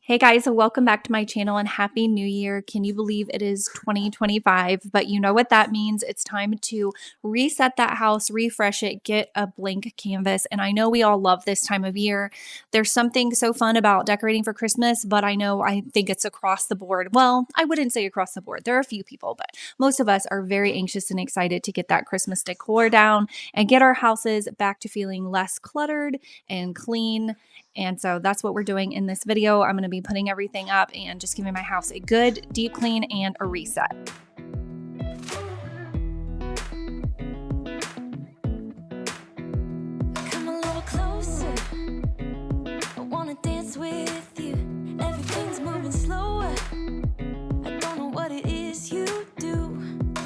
Hey guys, welcome back to my channel and Happy New Year. Can you believe it is 2025? But you know what that means. It's time to reset that house, refresh it, get a blank canvas. And I know we all love this time of year. There's something so fun about decorating for Christmas, but I think it's across the board. Well, I wouldn't say across the board. There are a few people, but most of us are very anxious and excited to get that Christmas decor down and get our houses back to feeling less cluttered and clean. And so that's what we're doing in this video. I'm going to be putting everything up and just giving my house a good deep clean and a reset. Come a little closer. I wanna dance with you. Everything's moving slower. I don't know what it is you do.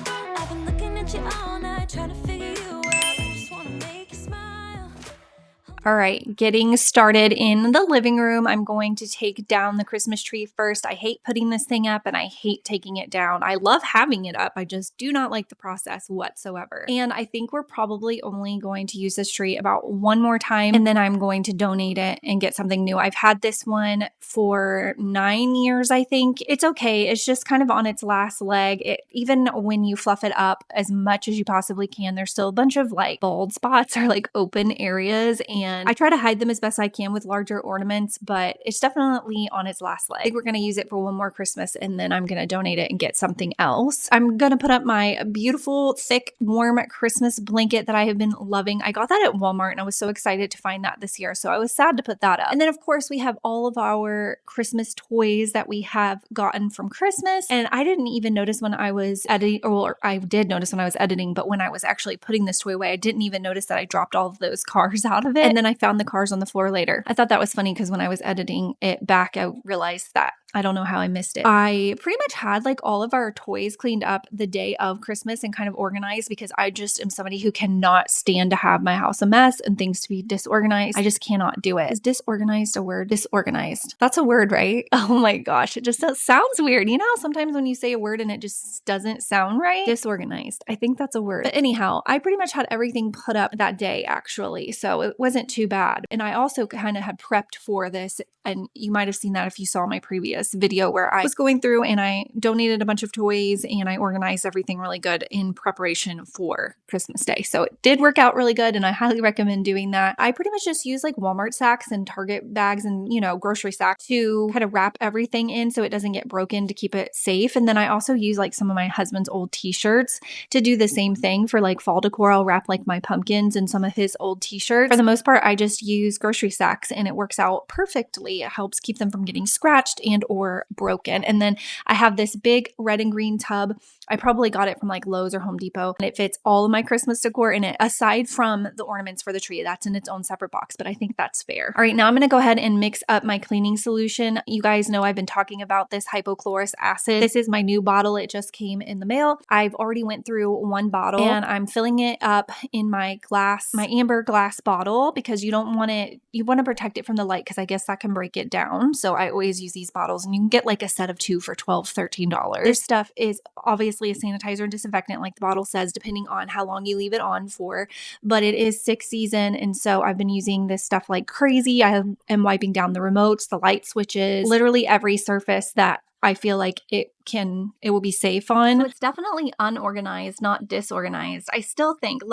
I've been looking at you all night, trying to figure you out. I just wanna make you smile. All right, getting started in the living room. I'm going to take down the Christmas tree first. I hate putting this thing up and I hate taking it down. I love having it up. I just do not like the process whatsoever. And I think we're probably only going to use this tree about one more time and then I'm going to donate it and get something new. I've had this one for 9 years, I think. It's okay. It's just kind of on its last leg. Even when you fluff it up as much as you possibly can, there's still a bunch of like bald spots or like open areas, and I try to hide them as best I can with larger ornaments, but it's definitely on its last leg. I think we're going to use it for one more Christmas and then I'm going to donate it and get something else. I'm going to put up my beautiful, thick, warm Christmas blanket that I have been loving. I got that at Walmart and I was so excited to find that this year, so I was sad to put that up. And then of course we have all of our Christmas toys that we have gotten from Christmas, and I didn't even notice when I was editing, or I did notice when I was editing, but when I was actually putting this toy away, I didn't even notice that I dropped all of those cars out of it. And then I found the cars on the floor later. I thought that was funny because when I was editing it back, I realized that. I don't know how I missed it. I pretty much had like all of our toys cleaned up the day of Christmas and kind of organized because I just am somebody who cannot stand to have my house a mess and things to be disorganized. I just cannot do it. Is disorganized a word? Disorganized. That's a word, right? Oh my gosh. It just sounds weird. You know how sometimes when you say a word and it just doesn't sound right? Disorganized. I think that's a word. But anyhow, I pretty much had everything put up that day actually. So it wasn't too bad. And I also kind of had prepped for this. And you might have seen that if you saw my previous video where I was going through and I donated a bunch of toys and I organized everything really good in preparation for Christmas Day. So it did work out really good and I highly recommend doing that. I pretty much just use like Walmart sacks and Target bags and, grocery sacks to kind of wrap everything in so it doesn't get broken, to keep it safe. And then I also use like some of my husband's old t-shirts to do the same thing for like fall decor. I'll wrap like my pumpkins and some of his old t-shirts. For the most part, I just use grocery sacks and it works out perfectly. It helps keep them from getting scratched and or broken. And then I have this big red and green tub. I probably got it from like Lowe's or Home Depot, and it fits all of my Christmas decor in it, aside from the ornaments for the tree. That's in its own separate box, but I think that's fair. All right, now I'm going to go ahead and mix up my cleaning solution. You guys know I've been talking about this hypochlorous acid. This is my new bottle. It just came in the mail. I've already went through one bottle and I'm filling it up in my amber glass bottle, because you want to protect it from the light, because I guess that can break it down. So I always use these bottles, and you can get like a set of 2 for $12, $13. This stuff is obviously a sanitizer and disinfectant, like the bottle says, depending on how long you leave it on for, but it is 6 season. And so I've been using this stuff like crazy. I am wiping down the remotes, the light switches, literally every surface that I feel like it will be safe on. So it's definitely unorganized, not disorganized. I still think,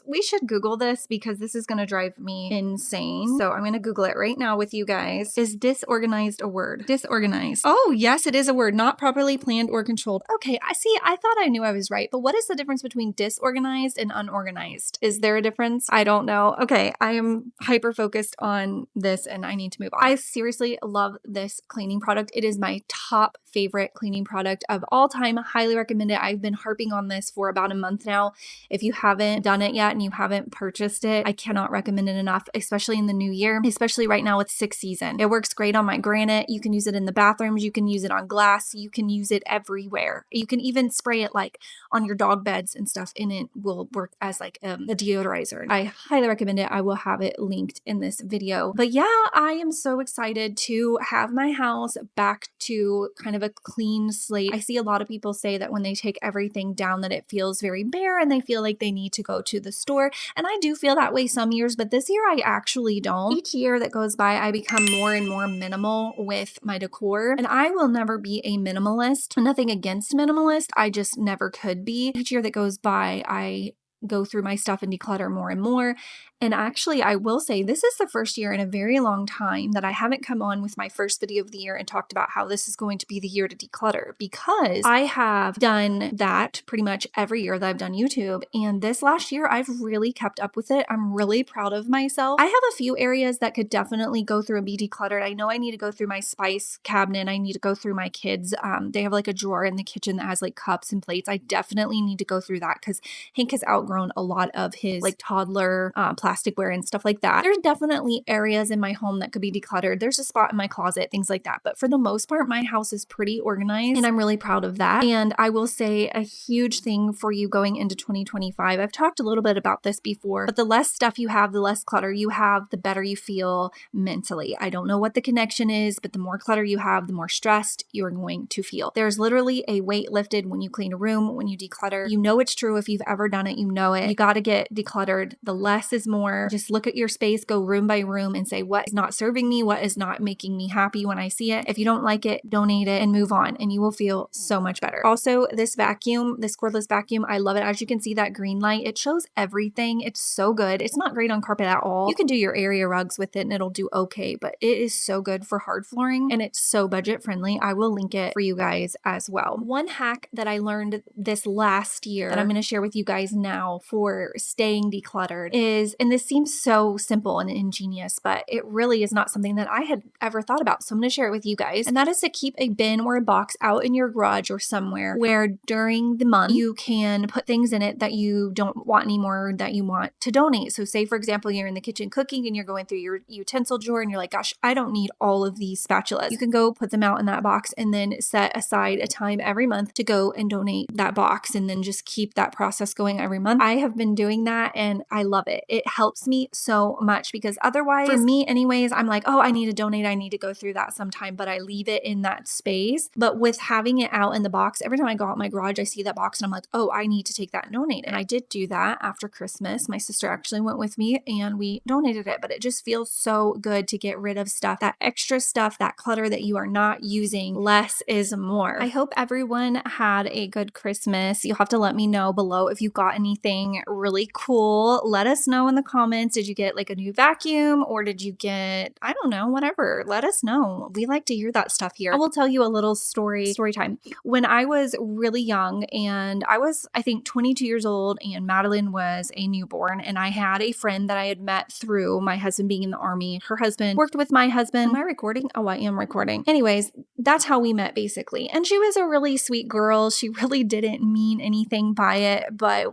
we should Google this because this is going to drive me insane. So I'm going to Google it right now with you guys. Is disorganized a word? Disorganized. Oh, yes, it is a word. Not properly planned or controlled. Okay, I thought I knew I was right, but what is the difference between disorganized and unorganized? Is there a difference? I don't know. Okay, I am hyper focused on this and I need to move on. I seriously love this cleaning product. It is my top favorite cleaning product of all time. Highly recommend it. I've been harping on this for about a month now. If you haven't done it yet and you haven't purchased it, I cannot recommend it enough, especially in the new year, especially right now with 6 season. It works great on my granite. You can use it in the bathrooms. You can use it on glass. You can use it everywhere. You can even spray it like on your dog beds and stuff, and it will work as like a deodorizer. I highly recommend it. I will have it linked in this video. But yeah, I am so excited to have my house back to kind of a clean slate. I see a lot of people say that when they take everything down that it feels very bare and they feel like they need to go to the store. And I do feel that way some years, but this year I actually don't. Each year that goes by, I become more and more minimal with my decor, and I will never be a minimalist. Nothing against minimalist, I just never could be. Each year that goes by, I go through my stuff and declutter more and more. And actually, I will say this is the first year in a very long time that I haven't come on with my first video of the year and talked about how this is going to be the year to declutter, because I have done that pretty much every year that I've done YouTube. And this last year, I've really kept up with it. I'm really proud of myself. I have a few areas that could definitely go through and be decluttered. I know I need to go through my spice cabinet. I need to go through my kids. They have like a drawer in the kitchen that has like cups and plates. I definitely need to go through that because Hank has outgrown a lot of his like toddler plasticware and stuff like that. There's definitely areas in my home that could be decluttered. There's a spot in my closet, things like that. But for the most part, my house is pretty organized and I'm really proud of that. And I will say a huge thing for you going into 2025. I've talked a little bit about this before, but the less stuff you have, the less clutter you have, the better you feel mentally. I don't know what the connection is, but the more clutter you have, the more stressed you're going to feel. There's literally a weight lifted when you clean a room, when you declutter. You know it's true. If you've ever done it, you know it. You got to get decluttered. The less is more. Just look at your space, go room by room and say, what is not serving me? What is not making me happy when I see it? If you don't like it, donate it and move on, and you will feel so much better. Also, this vacuum, this cordless vacuum, I love it. As you can see, that green light, it shows everything. It's so good. It's not great on carpet at all. You can do your area rugs with it and it'll do okay, but it is so good for hard flooring and it's so budget friendly. I will link it for you guys as well. One hack that I learned this last year that I'm going to share with you guys now for staying decluttered is, and this seems so simple and ingenious, but it really is not something that I had ever thought about. So I'm going to share it with you guys. And that is to keep a bin or a box out in your garage or somewhere where during the month you can put things in it that you don't want anymore, that you want to donate. So say, for example, you're in the kitchen cooking and you're going through your utensil drawer and you're like, gosh, I don't need all of these spatulas. You can go put them out in that box and then set aside a time every month to go and donate that box and then just keep that process going every month. I have been doing that and I love it. It helps me so much because otherwise, for me anyways, I'm like, oh, I need to donate. I need to go through that sometime, but I leave it in that space. But with having it out in the box, every time I go out my garage, I see that box and I'm like, oh, I need to take that and donate it. And I did do that after Christmas. My sister actually went with me and we donated it, but it just feels so good to get rid of stuff, that extra stuff, that clutter that you are not using. Less is more. I hope everyone had a good Christmas. You'll have to let me know below if you got anything really cool. Let us know in the comments. Did you get like a new vacuum or did you get, I don't know, whatever. Let us know. We like to hear that stuff here. I will tell you a little story time. When I was really young and I was, I think 22 years old and Madeline was a newborn, and I had a friend that I had met through my husband being in the Army. Her husband worked with my husband. Am I recording? Oh, I am recording. Anyways, that's how we met basically. And she was a really sweet girl. She really didn't mean anything by it, but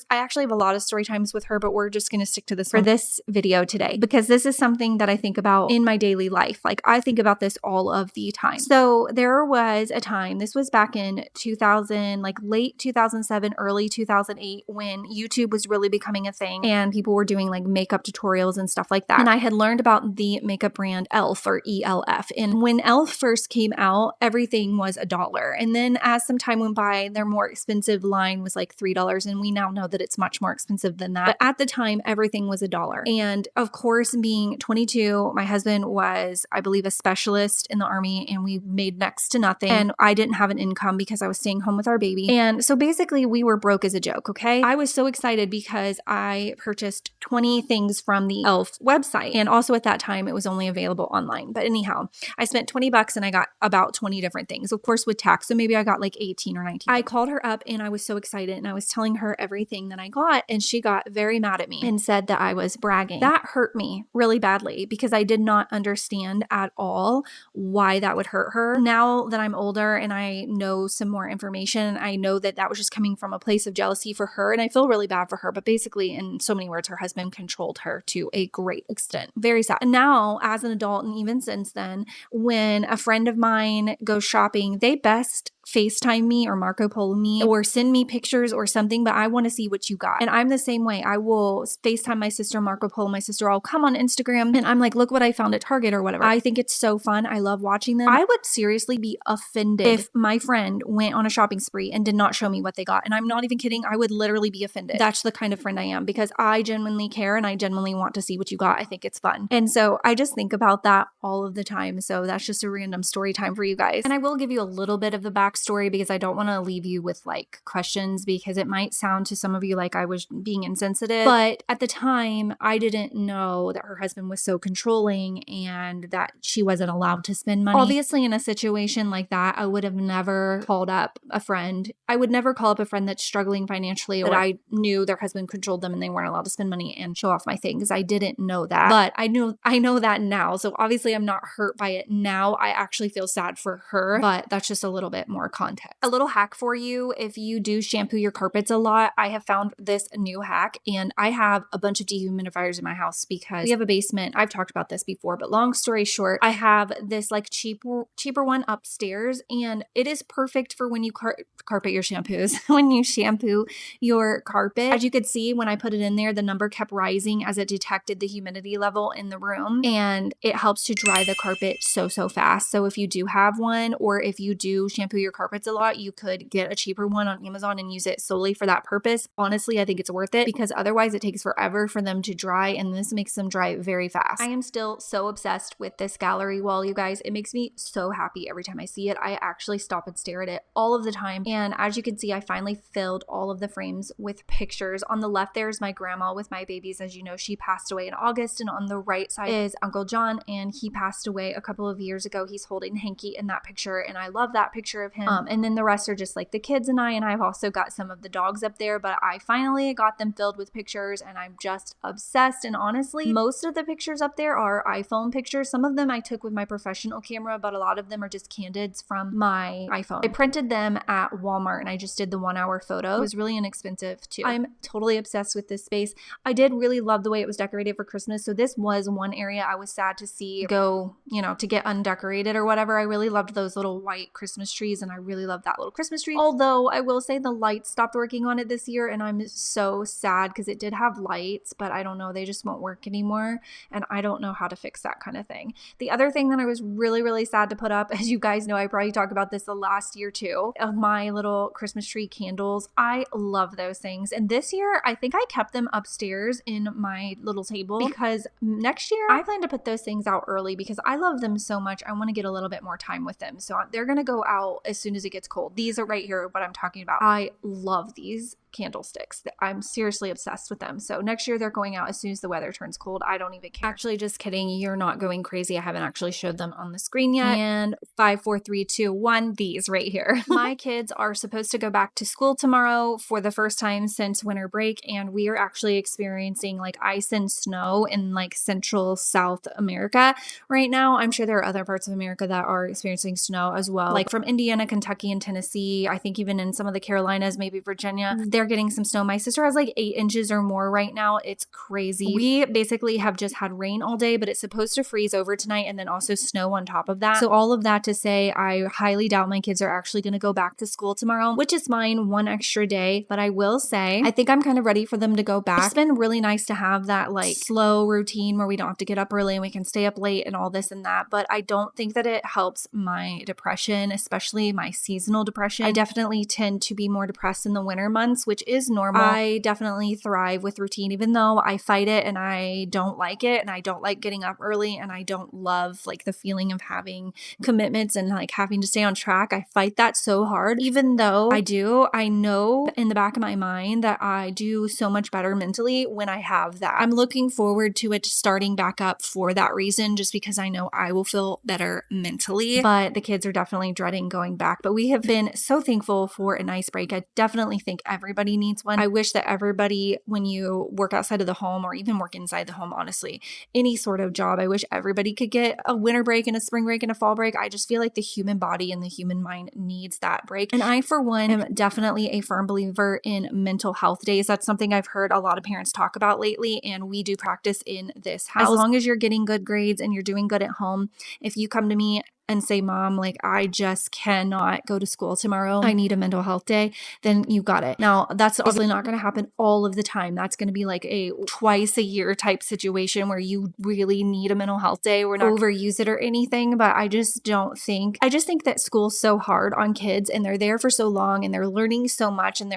I actually have a lot of story times with her, but we're just going to stick to this for this video today because this is something that I think about in my daily life. Like I think about this all of the time. So there was a time, this was back in 2000, like late 2007, early 2008, when YouTube was really becoming a thing and people were doing like makeup tutorials and stuff like that. And I had learned about the makeup brand ELF or ELF. And when ELF first came out, everything was $1. And then as some time went by, their more expensive line was like $3. And we now know that it's much more expensive than that. But at the time, everything was $1. And of course, being 22, my husband was, I believe, a specialist in the Army and we made next to nothing. And I didn't have an income because I was staying home with our baby. And so basically we were broke as a joke. Okay. I was so excited because I purchased 20 things from the ELF website. And also at that time, it was only available online. But anyhow, I spent $20 and I got about 20 different things, of course, with tax. So maybe I got like 18 or 19. I called her up and I was so excited and I was telling her everything that I got. And she got very mad at me and said that I was bragging. That hurt me really badly because I did not understand at all why that would hurt her. Now that I'm older and I know some more information, I know that that was just coming from a place of jealousy for her. And I feel really bad for her. But basically, in so many words, her husband controlled her to a great extent. Very sad. And now, as an adult, and even since then, when a friend of mine goes shopping, they best FaceTime me or Marco Polo me or send me pictures or something, but I want to see what you got. And I'm the same way. I will FaceTime my sister, Marco Polo my sister. I'll come on Instagram and I'm like, look what I found at Target or whatever. I think it's so fun. I love watching them. I would seriously be offended if my friend went on a shopping spree and did not show me what they got. And I'm not even kidding. I would literally be offended. That's the kind of friend I am because I genuinely care and I genuinely want to see what you got. I think it's fun. And so I just think about that all of the time. So that's just a random story time for you guys. And I will give you a little bit of the backstory because I don't want to leave you with like questions because it might sound to some of you like I was being insensitive. But at the time, I didn't know that her husband was so controlling and that she wasn't allowed to spend money. Obviously, in a situation like that, I would have never called up a friend. I would never call up a friend that's struggling financially or I knew their husband controlled them and they weren't allowed to spend money and show off my things. I didn't know that, but I know that now. So obviously I'm not hurt by it now. I actually feel sad for her, but that's just a little bit more context. A little hack for you. If you do shampoo your carpets a lot, I have found this new hack and I have a bunch of dehumidifiers in my house because we have a basement. I've talked about this before, but long story short, I have this like cheaper one upstairs and it is perfect for when you carpet your shampoos, when you shampoo your carpet. As you could see, when I put it in there, the number kept rising as it detected the humidity level in the room and it helps to dry the carpet so fast. So if you do have one or if you do shampoo your carpets a lot, you could get a cheaper one on Amazon and use it solely for that purpose. Honestly, I think it's worth it because otherwise it takes forever for them to dry and this makes them dry very fast. I am still so obsessed with this gallery wall, you guys. It makes me so happy every time I see it. I actually stop and stare at it all of the time. And as you can see, I finally filled all of the frames with pictures. On the left, there's my grandma with my babies. As you know, she passed away in August. And on the right side is Uncle John, and he passed away a couple of years ago. He's holding Hanky in that picture, and I love that picture of him. And then the rest are just like the kids and I've also got some of the dogs up there, but I finally got them filled with pictures, and I'm just obsessed. And honestly, most of the pictures up there are iPhone pictures. Some of them I took with my professional camera, but a lot of them are just candids from my iPhone. I printed them at Walmart, and I just did the 1 hour photo. It was really inexpensive too. I'm totally obsessed with this space. I did really love the way it was decorated for Christmas. So this was one area I was sad to see go, to get undecorated or whatever. I really loved those little white Christmas trees, and I really loved that little Christmas tree. Although I will say the lights stopped working on it this year, and I'm so sad because it did have lights, but I don't know, they just won't work anymore. And I don't know how to fix that kind of thing. The other thing that I was really sad to put up, as you guys know, I probably talked about this the last year too, of my little Christmas tree candles. I love those things. And this year, I think I kept them upstairs in my little table because next year I plan to put those things out early because I love them so much. I want to get a little bit more time with them. So they're going to go out as soon as it gets cold. These are right here, what I'm talking about. I love these candlesticks. I'm seriously obsessed with them. So next year they're going out as soon as the weather turns cold. I don't even care. Actually, just kidding. You're not going crazy. I haven't actually showed them on the screen yet. And 5, 4, 3, 2, 1, these right here. My kids are supposed to go back to school tomorrow for the first time since winter break. And we are actually experiencing like ice and snow in like Central South America right now. I'm sure there are other parts of America that are experiencing snow as well. Like from Indiana, Kentucky, and Tennessee. I think even in some of the Carolinas, maybe Virginia, they're getting some snow. My sister has like 8 inches or more right now. It's crazy. We basically have just had rain all day, but it's supposed to freeze over tonight and then also snow on top of that. So all of that to say, I highly doubt my kids are actually going to go back to school tomorrow, which is fine, 1 extra day. But I will say, I think I'm kind of ready for them to go back. It's been really nice to have that like slow routine where we don't have to get up early and we can stay up late and all this and that. But I don't think that it helps my depression, especially my seasonal depression. I definitely tend to be more depressed in the winter months, which is normal. I definitely thrive with routine, even though I fight it and I don't like it and I don't like getting up early and I don't love like the feeling of having commitments and like having to stay on track. I fight that so hard. Even though I know in the back of my mind that I do so much better mentally when I have that. I'm looking forward to it starting back up for that reason, just because I know I will feel better mentally. But the kids are definitely dreading going back. But we have been so thankful for a nice break. I definitely think everybody needs one. I wish that everybody, when you work outside of the home or even work inside the home, honestly, any sort of job, I wish everybody could get a winter break and a spring break and a fall break. I just feel like the human body and the human mind needs that break. And I, for one, am definitely a firm believer in mental health days. That's something I've heard a lot of parents talk about lately, and we do practice in this house. As long as you're getting good grades and you're doing good at home, if you come to me and say, Mom, like, I just cannot go to school tomorrow. I need a mental health day, then you got it. Now, that's obviously not going to happen all of the time. That's going to be like a twice a year type situation where you really need a mental health day. We're not overuse it or anything, but I just think that school's so hard on kids, and they're there for so long, and they're learning so much, and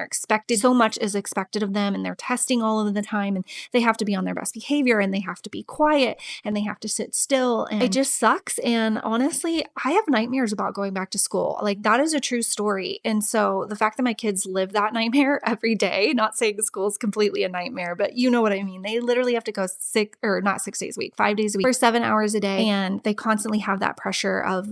so much is expected of them, and they're testing all of the time, and they have to be on their best behavior, and they have to be quiet, and they have to sit still, and it just sucks. And honestly, I have nightmares about going back to school. Like, that is a true story. And so the fact that my kids live that nightmare every day, not saying school's completely a nightmare, but you know what I mean. They literally have to go 5 days a week for 7 hours a day. And they constantly have that pressure of,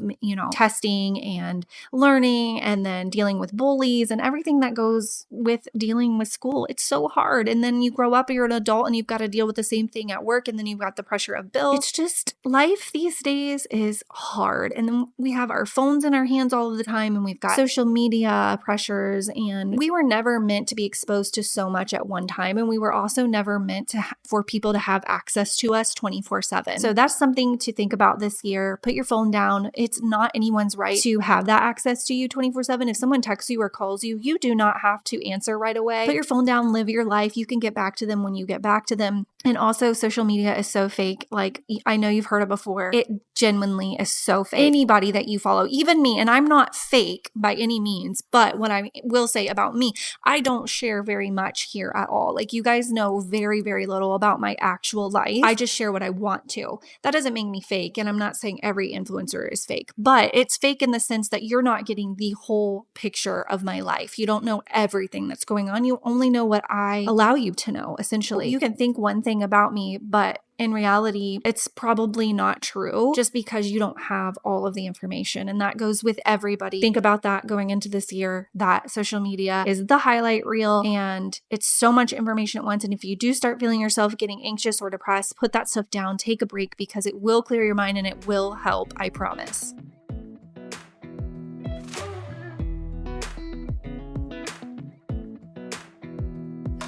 testing and learning, and then dealing with bullies and everything that goes with dealing with school. It's so hard. And then you grow up, you're an adult, and you've got to deal with the same thing at work. And then you've got the pressure of bills. It's just, life these days is hard. And then we have our phones in our hands all of the time, and we've got social media pressures, and we were never meant to be exposed to so much at one time. And we were also never meant for people to have access to us 24/7. So that's something to think about this year. Put your phone down. It's not anyone's right to have that access to you 24/7. If someone texts you or calls you, you do not have to answer right away. Put your phone down, live your life. You can get back to them when you get back to them. And also, social media is so fake. Like, I know you've heard it before. It genuinely is so fake. Anybody that you follow, even me, and I'm not fake by any means, but what I will say about me, I don't share very much here at all. Like, you guys know very, very little about my actual life. I just share what I want to. That doesn't make me fake. And I'm not saying every influencer is fake, but it's fake in the sense that you're not getting the whole picture of my life. You don't know everything that's going on. You only know what I allow you to know, essentially. You can think one thing about me, but in reality, it's probably not true just because you don't have all of the information. And that goes with everybody. Think about that going into this year, that social media is the highlight reel, and it's so much information at once. And if you do start feeling yourself getting anxious or depressed, put that stuff down, take a break, because it will clear your mind and it will help, I promise.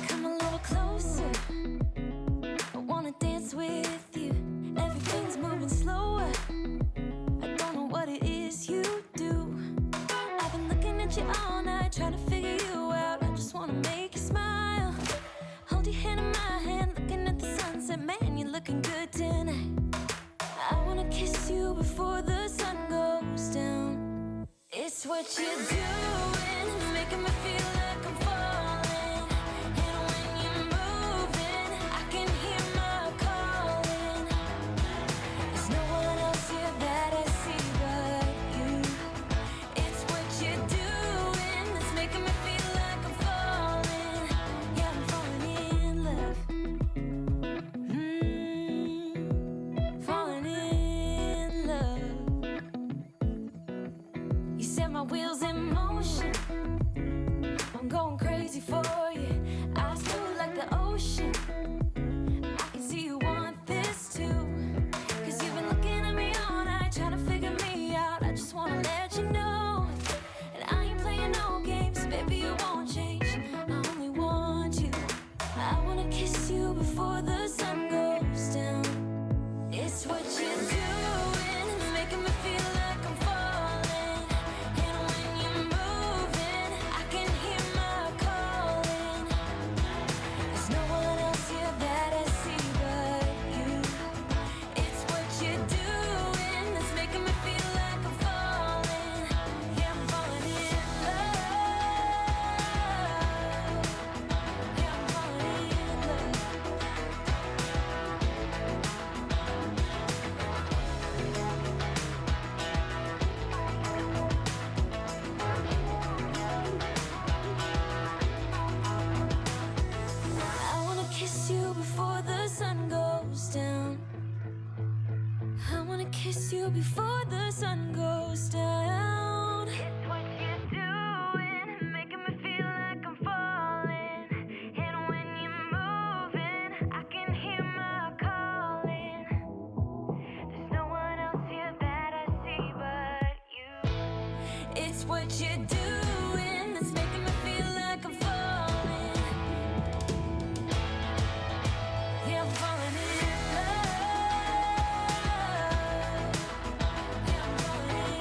Come a little closer. I wanna dance with you. Everything's moving slower. I don't know what it is you do. I've been looking at you all night, trying to figure you out. I just wanna make you smile. Hold your hand in my hand, looking at the sunset. Man, you're looking good tonight. I wanna kiss you before the sun goes down. It's what you're doing, it's making me feel like I'm falling. And when you're moving, I can hear my calling. There's no one else here that I see but you. It's what you're doing, it's making me feel like I'm falling. Yeah, I'm falling in love. Falling in love. You set my wheels in motion. I'm going crazy for you. I feel like the ocean. I can see you want this too. Cause you've been looking at me all night, trying to figure me out. I just wanna let you know. And I ain't playing no games, baby, you won't change. I only want you. I wanna kiss you before the sun goes down. It's what you're doing, it's making me feel like I'm falling. And when you're moving, I can hear my calling. There's no one else here that I see but you. It's what you're doing, it's making me feel like I'm falling. Yeah, I'm falling in love. Yeah, I'm falling in love. I wanna kiss you before the sun goes down. I wanna kiss you before the sun goes down. It's what you're doing, making me feel like I'm falling. And when you're moving, I can hear my calling. There's no one else here that I see but you. It's what you're doing, it's making me feel like I'm falling. Yeah, I'm falling in love. Yeah, I'm falling in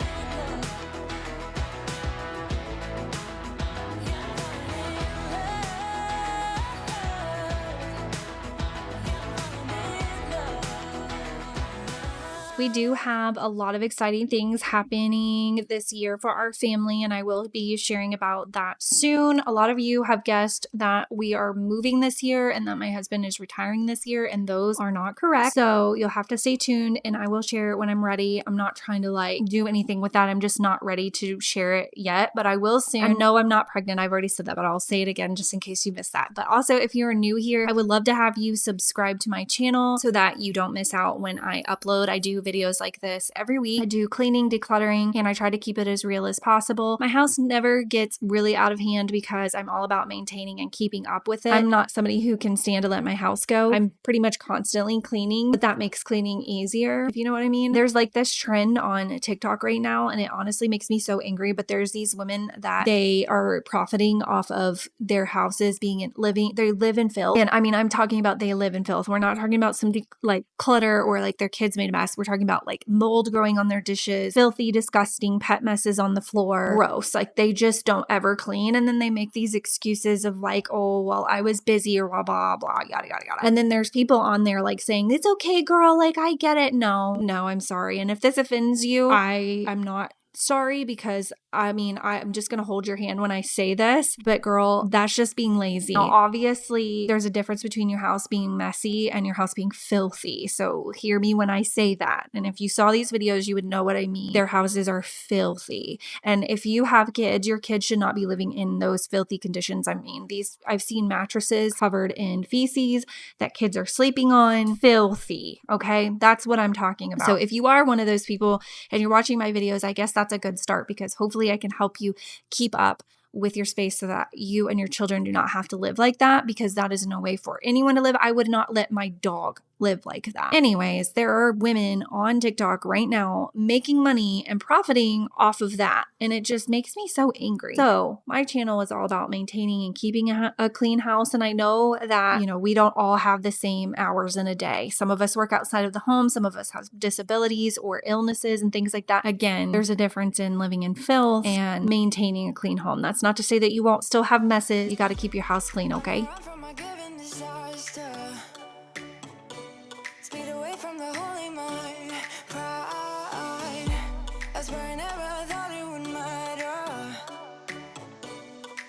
We do have a lot of exciting things happening this year for our family, and I will be sharing about that soon. A lot of you have guessed that we are moving this year and that my husband is retiring this year, and those are not correct. So you'll have to stay tuned and I will share it when I'm ready. I'm not trying to like do anything with that. I'm just not ready to share it yet, but I will soon. I know I'm not pregnant. I've already said that, but I'll say it again just in case you missed that. But also, if you're new here, I would love to have you subscribe to my channel so that you don't miss out when I upload. I do videos like this every week. I do cleaning, decluttering, and I try to keep it as real as possible. My house never gets really out of hand because I'm all about maintaining and keeping up with it. I'm not somebody who can stand to let my house go. I'm pretty much constantly cleaning, but that makes cleaning easier, if you know what I mean. There's like this trend on TikTok right now, and it honestly makes me so angry, but there's these women that they are profiting off of their houses being they live in filth. And I mean, I'm talking about they live in filth. We're not talking about some like clutter or like their kids made a mess. We're talking about like mold growing on their dishes, filthy, disgusting pet messes on the floor. Gross. Like they just don't ever clean. And then they make these excuses of like, oh, well, I was busy or blah, blah, blah, yada, yada, yada. And then there's people on there like saying, it's okay, girl. Like I get it. No, I'm sorry. And if this offends you, I'm not sorry, because I mean, I'm just going to hold your hand when I say this, but girl, that's just being lazy. Now, obviously, there's a difference between your house being messy and your house being filthy. So hear me when I say that. And if you saw these videos, you would know what I mean. Their houses are filthy. And if you have kids, your kids should not be living in those filthy conditions. I mean, I've seen mattresses covered in feces that kids are sleeping on. Filthy. Okay. That's what I'm talking about. So if you are one of those people and you're watching my videos, I guess that's a good start, because hopefully I can help you keep up with your space so that you and your children do not have to live like that, because that is no way for anyone to live. I would not let my dog live like that. Anyways, there are women on TikTok right now making money and profiting off of that. And it just makes me so angry. So my channel is all about maintaining and keeping a clean house. And I know that, we don't all have the same hours in a day. Some of us work outside of the home. Some of us have disabilities or illnesses and things like that. Again, there's a difference in living in filth and maintaining a clean home. That's not to say that you won't still have messes. You got to keep your house clean, okay?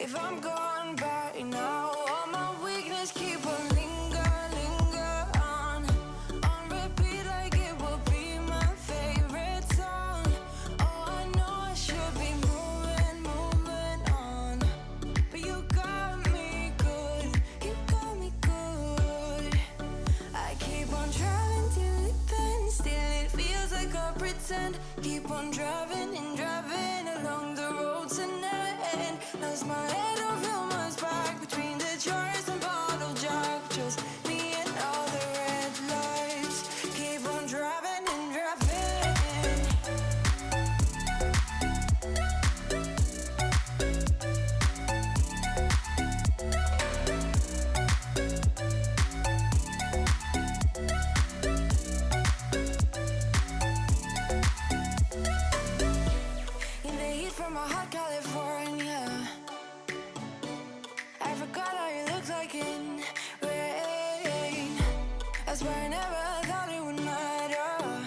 If I'm gone by now, all my weakness keep on linger on repeat like it will be my favorite song. Oh, I know I should be moving on, but you got me good. I keep on driving till it bends, still it feels like I pretend. Keep on driving and driving along the roads and never end. Lost my head over my back between the jars and bottle jack. Just me and all the red lights. Keep on driving and driving. In the heat from a hot California, I forgot how you looked like in rain. I swear I never thought it would matter.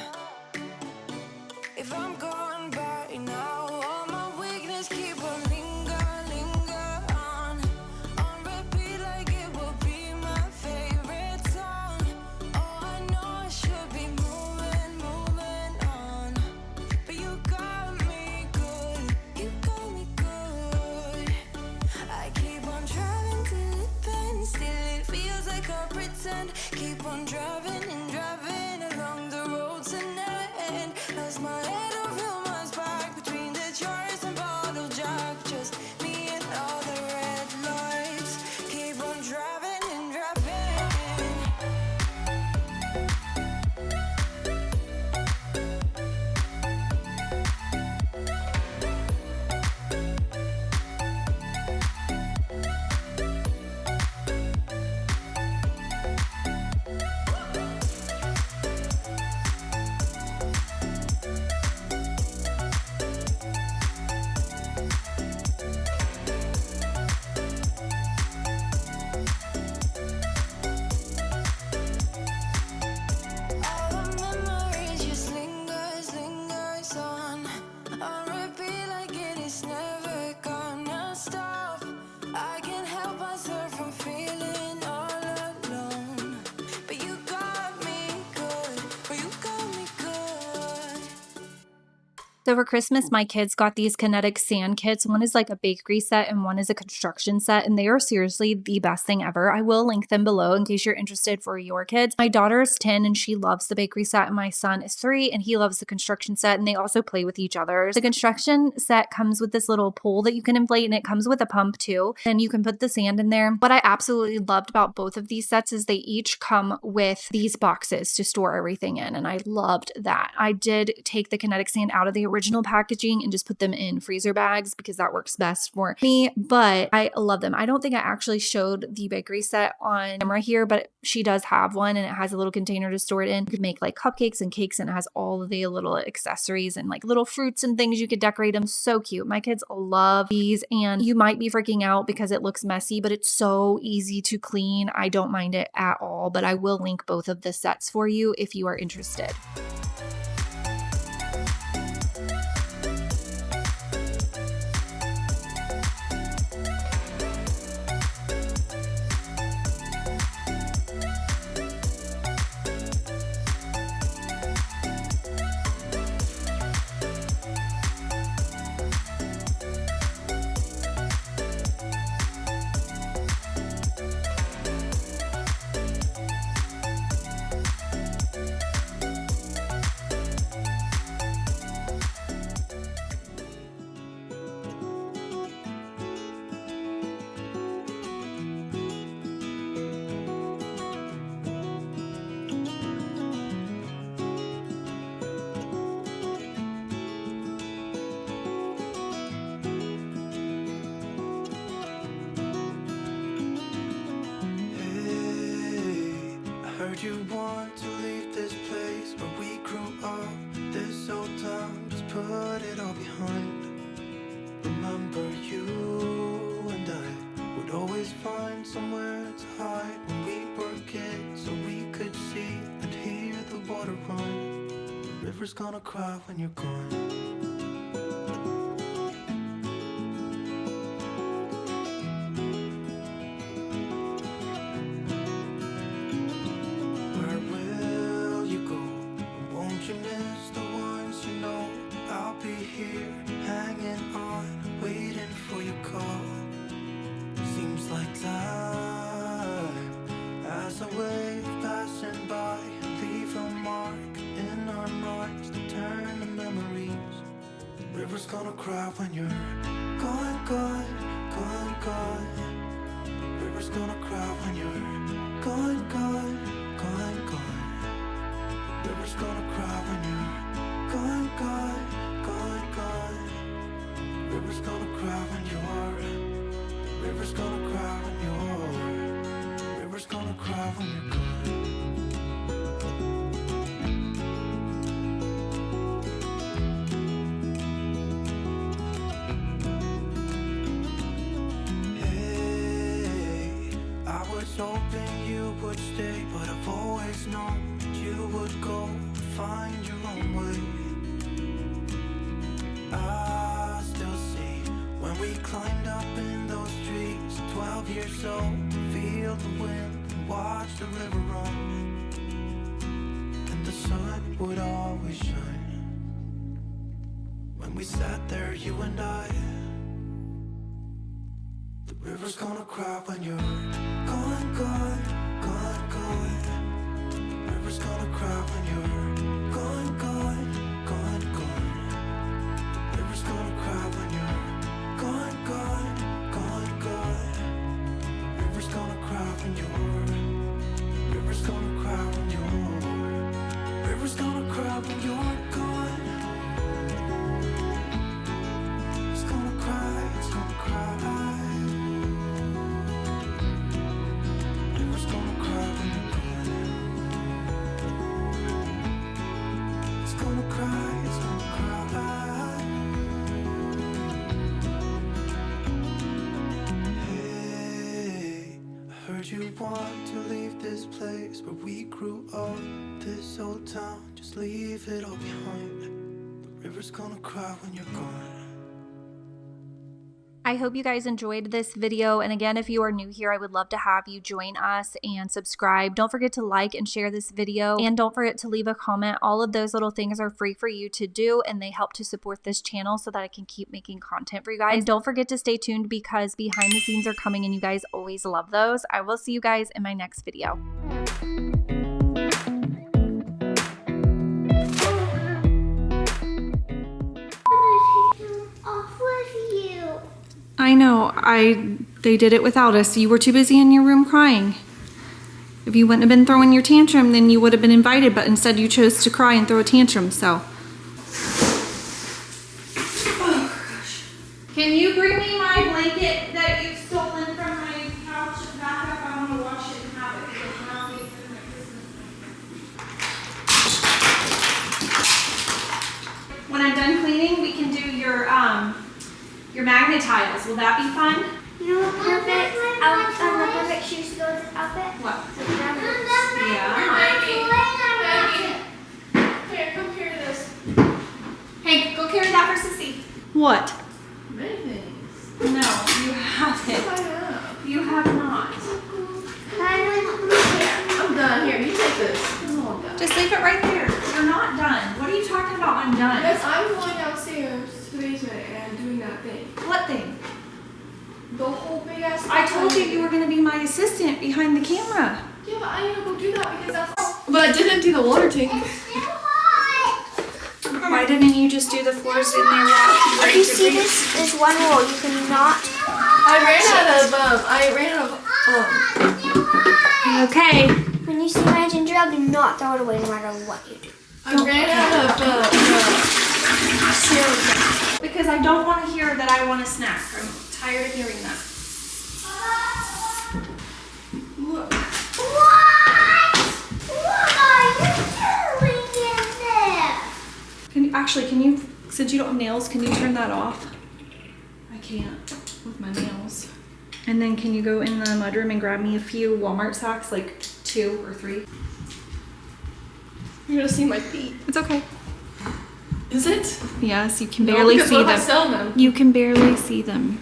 If I'm gone by now, all my weakness keep on linger on repeat like it will be my favorite song. Oh, I know I should be moving on, but you got me good. I keep on driving till it bends, still it feels like I pretend. Keep on driving and driving along the roads and never end. Lost my head over So for Christmas, my kids got these Kinetic sand kits. One is like a bakery set and one is a construction set, and they are seriously the best thing ever. I will link them below in case you're interested for your kids. My daughter is 10 and she loves the bakery set, and my son is 3 and he loves the construction set, and they also play with each other. The construction set comes with this little pole that you can inflate, and it comes with a pump too, and you can put the sand in there. What I absolutely loved about both of these sets is they each come with these boxes to store everything in, and I loved that. I did take the Kinetic sand out of the original packaging and just put them in freezer bags because that works best for me, but I love them. I don't think I actually showed the bakery set on camera here, but she does have one and it has a little container to store it in. You could make like cupcakes and cakes, and it has all of the little accessories and like little fruits and things you could decorate them. So cute. My kids love these, and you might be freaking out because it looks messy, but it's so easy to clean. I don't mind it at all, but I will link both of the sets for you if you are interested. You want to leave this place where we grew up, this old town, just put it all behind. Remember you and I would always find somewhere to hide when we were kids, so we could see and hear the water run. The river's gonna cry when you're gone. River's gonna cry when you're gone, gone, gone, gone. River's gonna cry when you're gone, gone, gone, gone. River's gonna cry when you're gone, gone, gone, gone. River's gonna cry when you're. River's gonna cry when you're. River's gonna cry when you're gone. Hoping you would stay, but I've always known that you would go find your own way. I still see when we climbed up in those trees, 12 years old, to feel the wind and watch the river run, and the sun would always shine. When we sat there, you and I. The river's gonna cry when you're gone, gone, gone, gone. The river's gonna cry when you're gone, gone, gone, gone. The river's gonna cry when you're gone, gone, gone, gone. The river's gonna cry when you're. The river's gonna cry when you're. The river's gonna cry when you're gone. It's gonna cry, it's gonna cry. You want to leave this place where we grew up, this old town, just leave it all behind. The river's gonna cry when you're gone. I hope you guys enjoyed this video. And again, if you are new here, I would love to have you join us and subscribe. Don't forget to like and share this video. And don't forget to leave a comment. All of those little things are free for you to do, and they help to support this channel so that I can keep making content for you guys. And don't forget to stay tuned because behind the scenes are coming and you guys always love those. I will see you guys in my next video. I know, they did it without us. You were too busy in your room crying. If you wouldn't have been throwing your tantrum, then you would have been invited, but instead you chose to cry and throw a tantrum, so. Oh, gosh. Can you bring me my blanket that you've stolen from my couch back up? I want to wash it and have it because now it's in my Christmas. When I'm done cleaning, we can do your magnet tiles. Will that be fun? You know what perfect the perfect shoes to go with this outfit? What? Yeah. Here, come carry this. Hey, go carry that for Sissy. What? Many things. No, you haven't. I have. You have not. I'm done. Here, you take this. I'm done. Just leave it right there. You're not done. What are you talking about? I'm done. Yes, I'm going downstairs to the basement and doing that thing. What thing? The whole big ass. I told you you were going to be my assistant behind the camera. Yeah, but I need to go do that because that's. But I did empty the water tank. Why didn't you just do the floors in there while If you see this one rule, you cannot. I ran out of. Okay. When you see my ginger ale, do not throw it away no matter what you do. I ran out of cereal. Because I don't want to hear that I want a snack. I'm tired of hearing that. Look. What are you doing in there? Can you, since you don't have nails, can you turn that off? I can't with my nails. And then can you go in the mudroom and grab me a few Walmart socks, like 2 or 3? You're gonna see my feet. It's okay. Is it? Yes, you can No, barely because see what if I them. sell them? You can barely see them.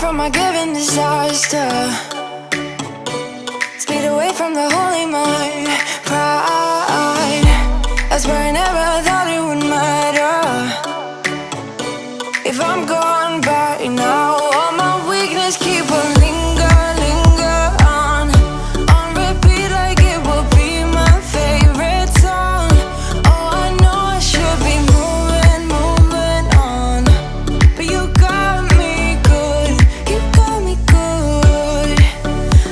from my given disaster. Speed away from the holy mind. Pride, I swear I never thought it would matter. If I'm gone by now, all my weakness keep on linger on repeat like it will be my favorite song. Oh, I know I should be moving on, but you got me good, you got me good.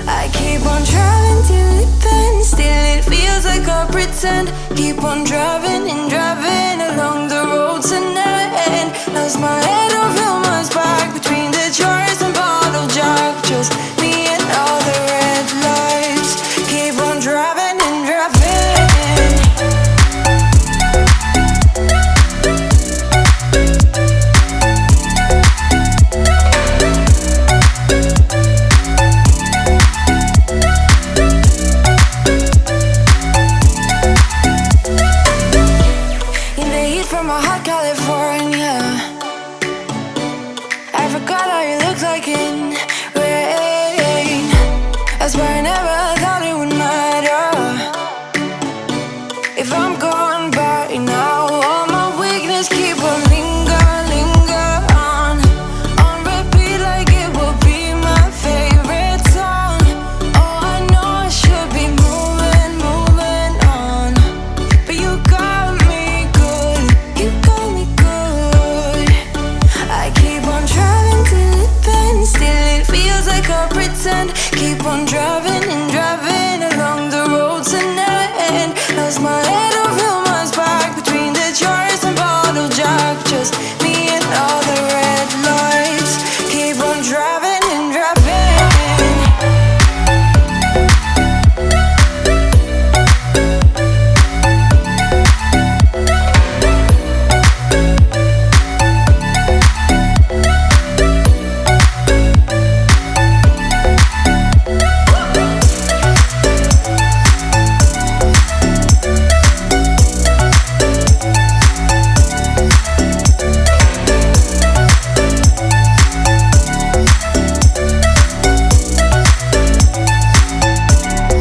I keep on driving till it bends, still it feels like I pretend. Keep on driving and driving along the road tonight. Lost my head over my back between the jars and bottle jack. Just me and all the red lights. Keep on driving and driving. In the heat from a hot California, I forgot how you looked like in rain. I swear I never thought it would matter. If I'm gone by now, all my weakness keep on linger on repeat like it will be my favorite song. Oh, I know I should be moving on, but you got me good, you got me good. I keep on driving till it bends, still it feels like I pretend. Keep on driving and driving along the road tonight. Lost my head over my back between the jars and bottle jack. Just me and all the red lights. Keep on driving and driving.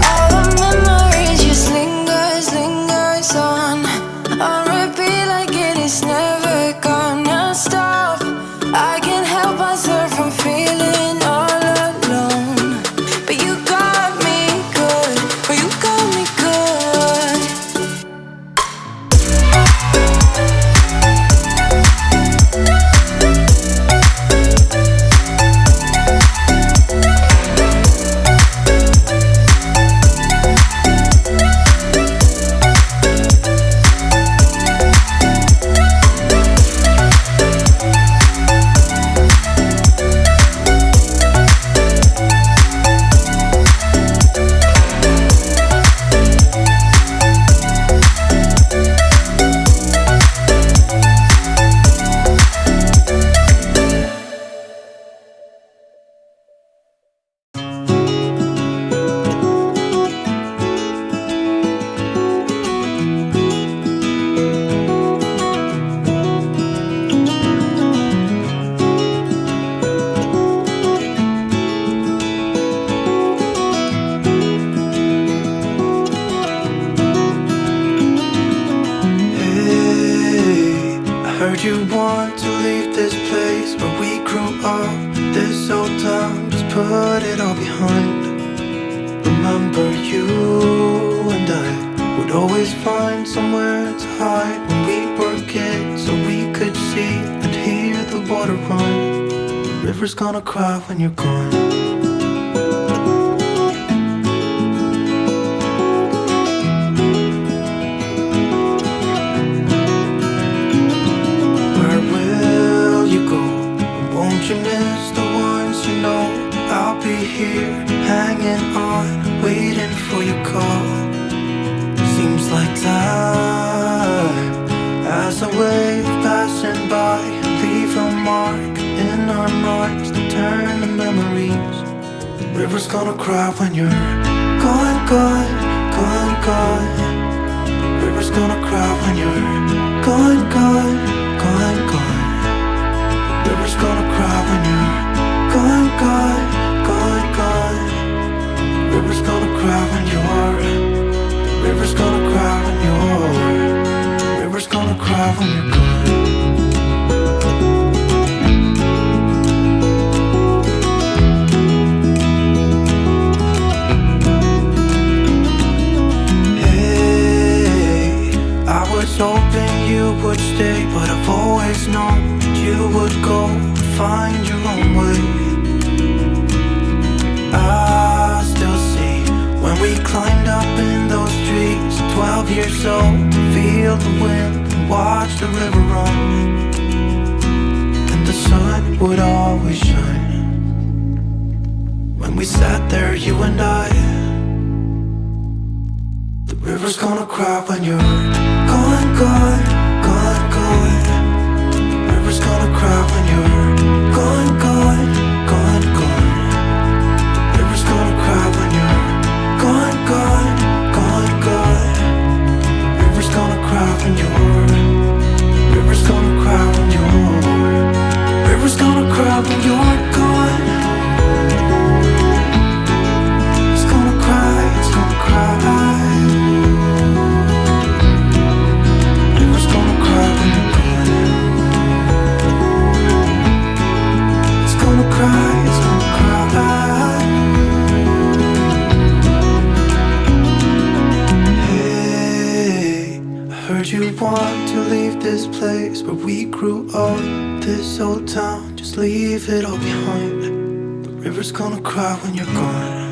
All the memories just lingers on repeat like it is never gonna stop. I can't help myself from feeling all alone, but you got me good, oh, you got me good. Hey, I heard you want to leave this place where we grew up. This old town, just put it all behind. Remember you and I would always find somewhere to hide when we were kids, so we could see and hear the water run. The river's gonna cry when you're gone. Where will you go? Won't you miss the ones you know? I'll be here, hanging on, waiting for your call. Seems like time as a wave passing by, leave a mark in our minds to turn to memories. The river's gonna cry when you're gone, gone, gone, gone. The river's gonna cry when you're gone, gone, gone, gone. The river's gonna cry when you're gone, when you're gone. Hey, I was hoping you would stay, but I've always known you would go find your own way. I still see when we climbed up in those trees, 12 years old, to feel the wind and watch the river run. And the sun would always shine when we sat there, you and I. The river's gonna cry when you're gone, gone, gone, gone. The river's gonna cry when you're gone, gone, gone, gone. The river's gonna cry when you're gone, gone, gone, gone. The river's gonna cry when you're. The river's gonna cry when you're. The river's gonna cry when you're gone. It's gonna cry, it's gonna cry. The river's gonna cry when you're gone. It's gonna cry, it's gonna cry. Hey, I heard you want to leave this place where we grew up. This old town, just leave it all behind. The river's gonna cry when you're gone.